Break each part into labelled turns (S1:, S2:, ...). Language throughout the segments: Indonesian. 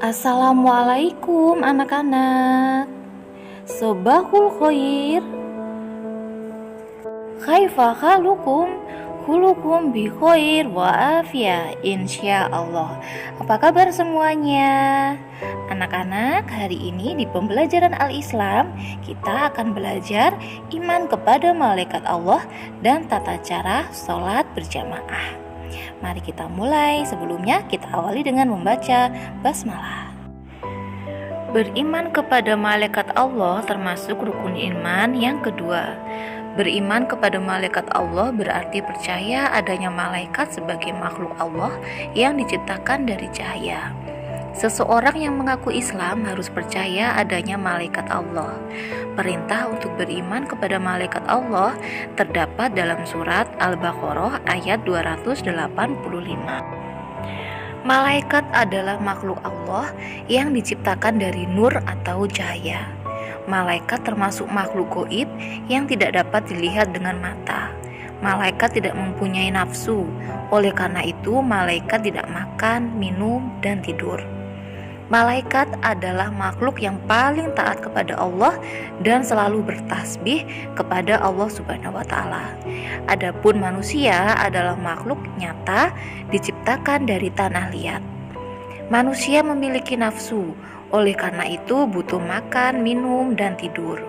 S1: Assalamualaikum anak-anak. Sobahul khair. Kaifa halukum? Khulukum bi khair wa afiyah insyaallah. Apa kabar semuanya? Anak-anak, hari ini di pembelajaran Al-Islam kita akan belajar iman kepada malaikat Allah dan tata cara sholat berjamaah. Mari kita mulai. Sebelumnya kita awali dengan membaca basmalah. Beriman kepada malaikat Allah termasuk rukun iman yang kedua. Beriman kepada malaikat Allah berarti percaya adanya malaikat sebagai makhluk Allah yang diciptakan dari cahaya. Seseorang yang mengaku Islam harus percaya adanya malaikat Allah. Perintah untuk beriman kepada malaikat Allah terdapat dalam surat Al-Baqarah ayat 285. Malaikat adalah makhluk Allah yang diciptakan dari nur atau cahaya. Malaikat termasuk makhluk gaib yang tidak dapat dilihat dengan mata. Malaikat tidak mempunyai nafsu, oleh karena itu malaikat tidak makan, minum, dan tidur. Malaikat adalah makhluk yang paling taat kepada Allah dan selalu bertasbih kepada Allah Subhanahu wa taala. Adapun manusia adalah makhluk nyata diciptakan dari tanah liat. Manusia memiliki nafsu, oleh karena itu butuh makan, minum, dan tidur.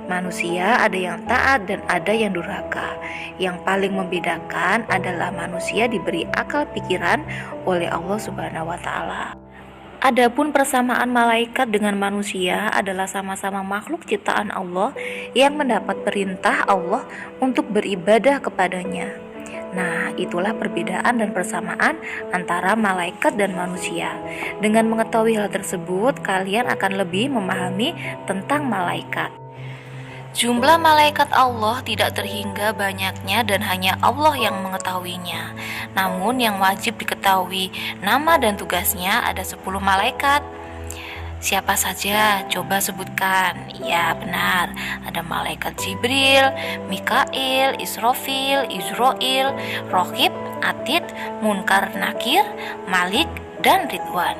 S1: Manusia ada yang taat dan ada yang durhaka. Yang paling membedakan adalah manusia diberi akal pikiran oleh Allah Subhanahu wa taala. Adapun persamaan malaikat dengan manusia adalah sama-sama makhluk ciptaan Allah yang mendapat perintah Allah untuk beribadah kepadanya. Nah, itulah perbedaan dan persamaan antara malaikat dan manusia. Dengan mengetahui hal tersebut, kalian akan lebih memahami tentang malaikat. Jumlah malaikat Allah tidak terhingga banyaknya dan hanya Allah yang mengetahuinya. Namun yang wajib diketahui nama dan tugasnya ada 10 malaikat. Siapa saja? Coba sebutkan. Ya benar, ada malaikat Jibril, Mikail, Israfil, Izrail, Rohib, Atid, Munkar Nakir, Malik, dan Ridwan.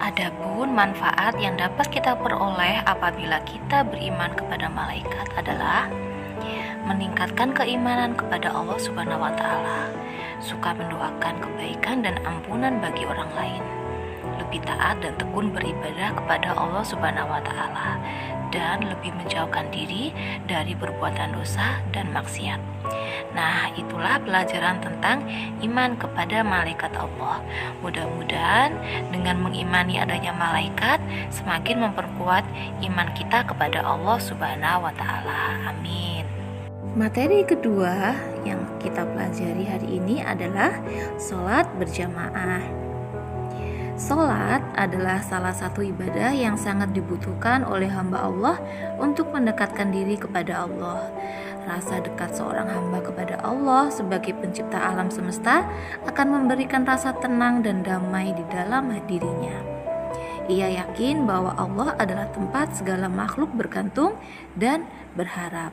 S1: Adapun manfaat yang dapat kita peroleh apabila kita beriman kepada malaikat adalah meningkatkan keimanan kepada Allah Subhanahu wa taala, suka mendoakan kebaikan dan ampunan bagi orang lain, lebih taat dan tekun beribadah kepada Allah Subhanahu wa taala, dan lebih menjauhkan diri dari perbuatan dosa dan maksiat. Nah, itulah pelajaran tentang iman kepada malaikat Allah. Mudah-mudahan dengan mengimani adanya malaikat semakin memperkuat iman kita kepada Allah Subhanahu wa taala. Amin. Materi kedua yang kita pelajari hari ini adalah sholat berjamaah. Sholat adalah salah satu ibadah yang sangat dibutuhkan oleh hamba Allah untuk mendekatkan diri kepada Allah. Rasa dekat seorang hamba kepada Allah sebagai pencipta alam semesta akan memberikan rasa tenang dan damai di dalam dirinya. Ia yakin bahwa Allah adalah tempat segala makhluk bergantung dan berharap.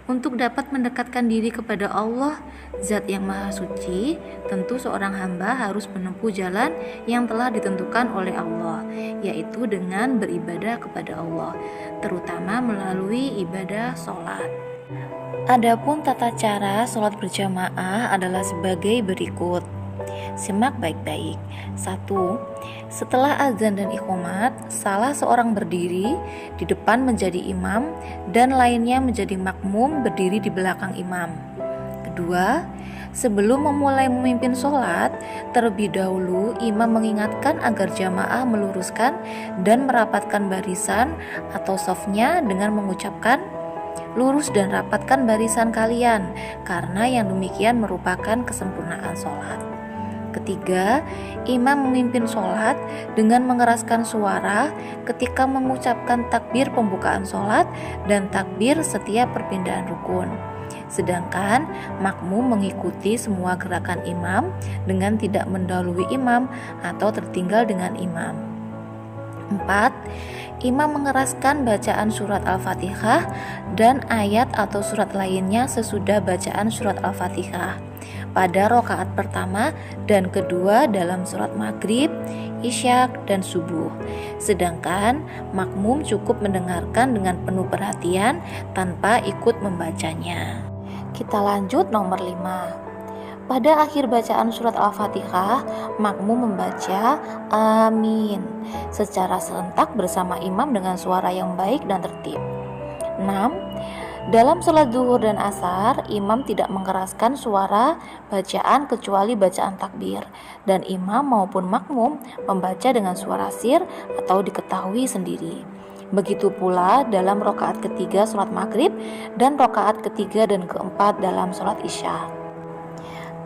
S1: Untuk dapat mendekatkan diri kepada Allah, Zat yang Maha Suci, tentu seorang hamba harus menempuh jalan yang telah ditentukan oleh Allah, yaitu dengan beribadah kepada Allah, terutama melalui ibadah sholat. Adapun tata cara sholat berjamaah adalah sebagai berikut. Simak baik-baik. 1. Setelah azan dan iqamat, salah seorang berdiri di depan menjadi imam dan lainnya menjadi makmum berdiri di belakang imam. 2. Sebelum memulai memimpin sholat, terlebih dahulu imam mengingatkan agar jamaah meluruskan dan merapatkan barisan atau shafnya dengan mengucapkan, "Lurus dan rapatkan barisan kalian," karena yang demikian merupakan kesempurnaan sholat. 3. Imam memimpin sholat dengan mengeraskan suara ketika mengucapkan takbir pembukaan sholat dan takbir setiap perpindahan rukun. Sedangkan makmum mengikuti semua gerakan imam dengan tidak mendahului imam atau tertinggal dengan imam. 4. Imam mengeraskan bacaan surat Al-Fatihah dan ayat atau surat lainnya sesudah bacaan surat Al-Fatihah. pada rakaat pertama dan kedua dalam sholat maghrib, isya, dan subuh. Sedangkan makmum cukup mendengarkan dengan penuh perhatian tanpa ikut membacanya. Kita lanjut nomor 5. Pada akhir bacaan surat Al-Fatihah, makmum membaca amin secara serentak bersama imam dengan suara yang baik dan tertib. 6. Dalam sholat zuhur dan asar, imam tidak mengeraskan suara bacaan kecuali bacaan takbir, dan imam maupun makmum membaca dengan suara sir atau diketahui sendiri. Begitu pula dalam rakaat ketiga sholat maghrib dan rakaat ketiga dan keempat dalam sholat isya.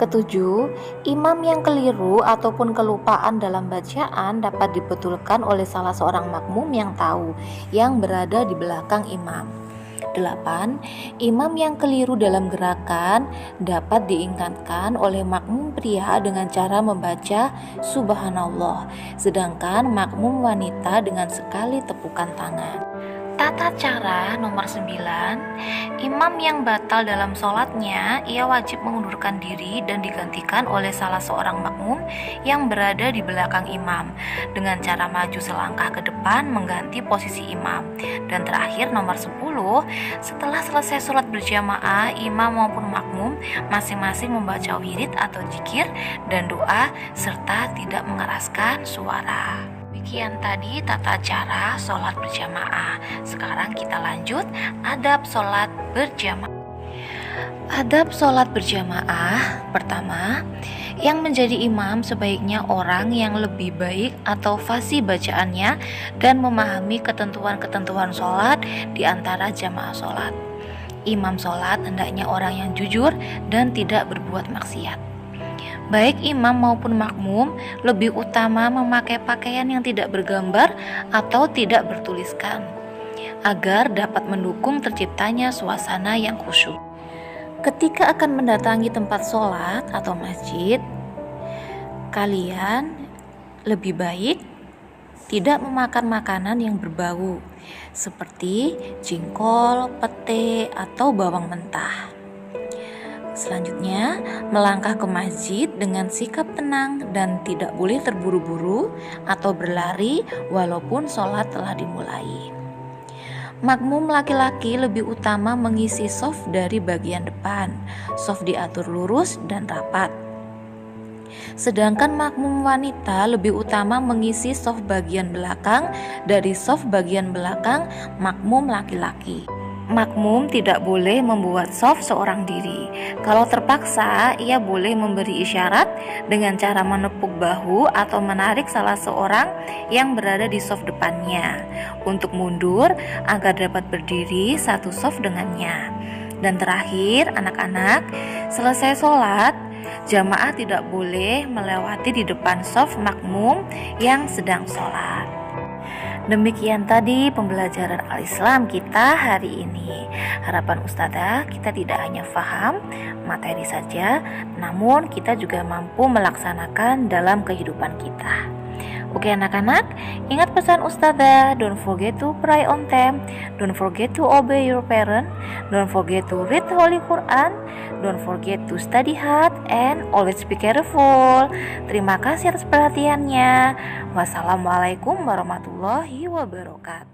S1: Ketujuh, imam yang keliru ataupun kelupaan dalam bacaan dapat dibetulkan oleh salah seorang makmum yang tahu, yang berada di belakang imam. 8. Imam yang keliru dalam gerakan dapat diingatkan oleh makmum pria dengan cara membaca Subhanallah, sedangkan makmum wanita dengan sekali tepukan tangan. Tata cara nomor 9. Imam yang batal dalam sholatnya, ia wajib mengundurkan diri dan digantikan oleh salah seorang makmum yang berada di belakang imam dengan cara maju selangkah ke depan mengganti posisi imam. Dan terakhir nomor 10. Setelah selesai sholat berjamaah, imam maupun makmum masing-masing membaca wirid atau zikir dan doa serta tidak mengeraskan suara. Demikian tadi tata cara sholat berjamaah. Sekarang kita lanjut adab sholat berjamaah. Adab sholat berjamaah. Pertama, yang menjadi imam sebaiknya orang yang lebih baik atau fasih bacaannya dan memahami ketentuan-ketentuan sholat di antara jamaah sholat. Imam sholat hendaknya orang yang jujur dan tidak berbuat maksiat. Baik imam maupun makmum lebih utama memakai pakaian yang tidak bergambar atau tidak bertuliskan, agar dapat mendukung terciptanya suasana yang khusyuk. Ketika akan mendatangi tempat sholat atau masjid, kalian lebih baik tidak memakan makanan yang berbau, seperti jengkol, pete, atau bawang mentah. Selanjutnya, melangkah ke masjid dengan sikap tenang dan tidak boleh terburu-buru atau berlari walaupun sholat telah dimulai. Makmum laki-laki lebih utama mengisi shaf dari bagian depan. Shaf diatur lurus dan rapat. Sedangkan makmum wanita lebih utama mengisi shaf bagian belakang dari shaf bagian belakang makmum laki-laki. Makmum tidak boleh membuat shaf seorang diri. Kalau terpaksa, ia boleh memberi isyarat dengan cara menepuk bahu atau menarik salah seorang yang berada di shaf depannya untuk mundur agar dapat berdiri satu shaf dengannya. Dan terakhir, anak-anak, selesai sholat, jamaah tidak boleh melewati di depan shaf makmum yang sedang sholat. Demikian tadi pembelajaran Al-Islam kita hari ini. Harapan Ustazah kita tidak hanya paham materi saja, namun kita juga mampu melaksanakan dalam kehidupan kita. Oke anak-anak, ingat pesan Ustazah, don't forget to pray on time, don't forget to obey your parent, don't forget to read Holy Quran, don't forget to study hard, and always be careful. Terima kasih atas perhatiannya. Wassalamualaikum warahmatullahi wabarakatuh.